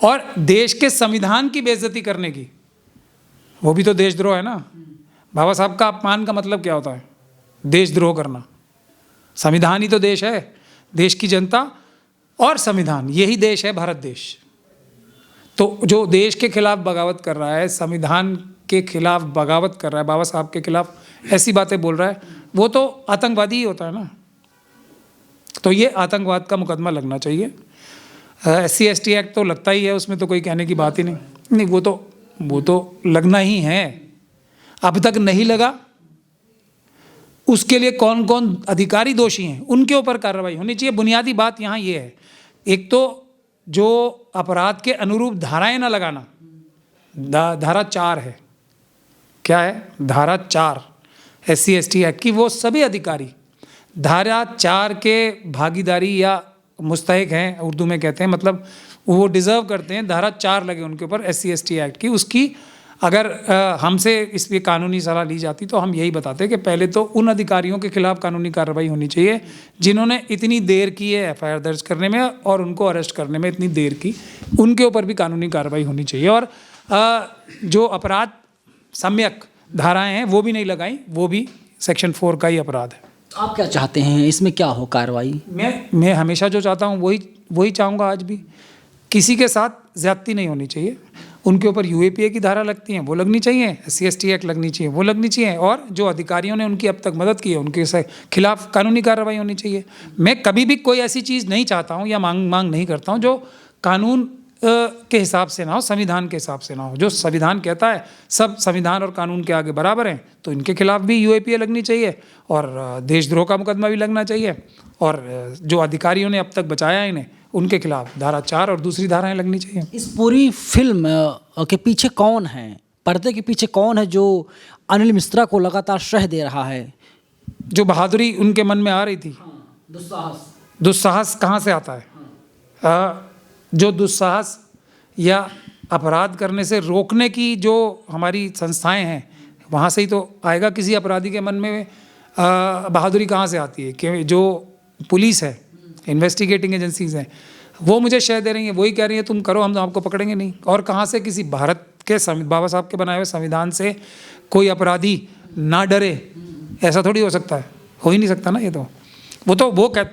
और देश के संविधान की बेइज्जती करने की, वो भी तो देशद्रोह है ना। बाबा साहब का अपमान का मतलब क्या होता है? देशद्रोह करना। संविधान ही तो देश है, देश की जनता और संविधान, यही देश है भारत देश। तो जो देश के खिलाफ बगावत कर रहा है, संविधान के खिलाफ बगावत कर रहा है, बाबा साहब के खिलाफ ऐसी बातें बोल रहा है, वो तो आतंकवादी ही होता है ना। तो ये आतंकवाद का मुकदमा लगना चाहिए। SC/ST एक्ट तो लगता ही है, उसमें तो कोई कहने की बात ही नहीं। वो तो लगना ही है। अब तक नहीं लगा, उसके लिए कौन कौन अधिकारी दोषी हैं उनके ऊपर कार्रवाई होनी चाहिए। बुनियादी बात यहाँ ये है, एक तो जो अपराध के अनुरूप धाराएं ना लगाना, धारा 4 है, क्या है? धारा 4 SC/ST एक्ट की, वो सभी अधिकारी धारा 4 के भागीदारी या मुस्तहिक हैं, उर्दू में कहते हैं, मतलब वो डिज़र्व करते हैं धारा 4 लगे उनके ऊपर SC/ST एक्ट की। उसकी अगर हमसे इस पर कानूनी सलाह ली जाती तो हम यही बताते कि पहले तो उन अधिकारियों के खिलाफ कानूनी कार्रवाई होनी चाहिए जिन्होंने इतनी देर की है FIR दर्ज करने में और उनको अरेस्ट करने में इतनी देर की, उनके ऊपर भी कानूनी कार्रवाई होनी चाहिए। और जो अपराध सम्यक धाराएं हैं वो भी नहीं लगाई, वो भी सेक्शन 4 का ही अपराध है। आप क्या चाहते हैं, इसमें क्या हो कार्रवाई? मैं हमेशा जो चाहता हूँ वही चाहूँगा आज भी। किसी के साथ ज़्यादती नहीं होनी चाहिए। उनके ऊपर UAPA की धारा लगती हैं वो लगनी चाहिए, SC/ST एक्ट लगनी चाहिए वो लगनी चाहिए, और जो अधिकारियों ने उनकी अब तक मदद की है उनके खिलाफ कानूनी कार्रवाई होनी चाहिए। मैं कभी भी कोई ऐसी चीज़ नहीं चाहता हूँ या मांग नहीं करता हूँ जो कानून के हिसाब से ना हो, संविधान के हिसाब से ना हो। जो संविधान कहता है सब संविधान और कानून के आगे बराबर हैं, तो इनके खिलाफ भी UAPA लगनी चाहिए और देशद्रोह का मुकदमा भी लगना चाहिए, और जो अधिकारियों ने अब तक बचाया इन्हें उनके खिलाफ धारा 4 और दूसरी धाराएं लगनी चाहिए। इस पूरी फिल्म के पीछे कौन है, पर्दे के पीछे कौन है जो अनिल मिश्रा को लगातार श्रेय दे रहा है? जो बहादुरी उनके मन में आ रही थी, दुस्साहस कहाँ से आता है? जो दुस्साहस या अपराध करने से रोकने की जो हमारी संस्थाएं हैं वहाँ से ही तो आएगा। किसी अपराधी के मन में बहादुरी कहाँ से आती है? कि जो पुलिस है, इन्वेस्टिगेटिंग एजेंसीज हैं, वो मुझे शय दे रही हैं, वही कह रही है तुम करो, हम आपको पकड़ेंगे नहीं। और कहाँ से किसी भारत के बाबा साहब के बनाए हुए संविधान से कोई अपराधी ना डरे? ऐसा थोड़ी हो सकता है, हो ही नहीं सकता ना। ये तो वो पकड़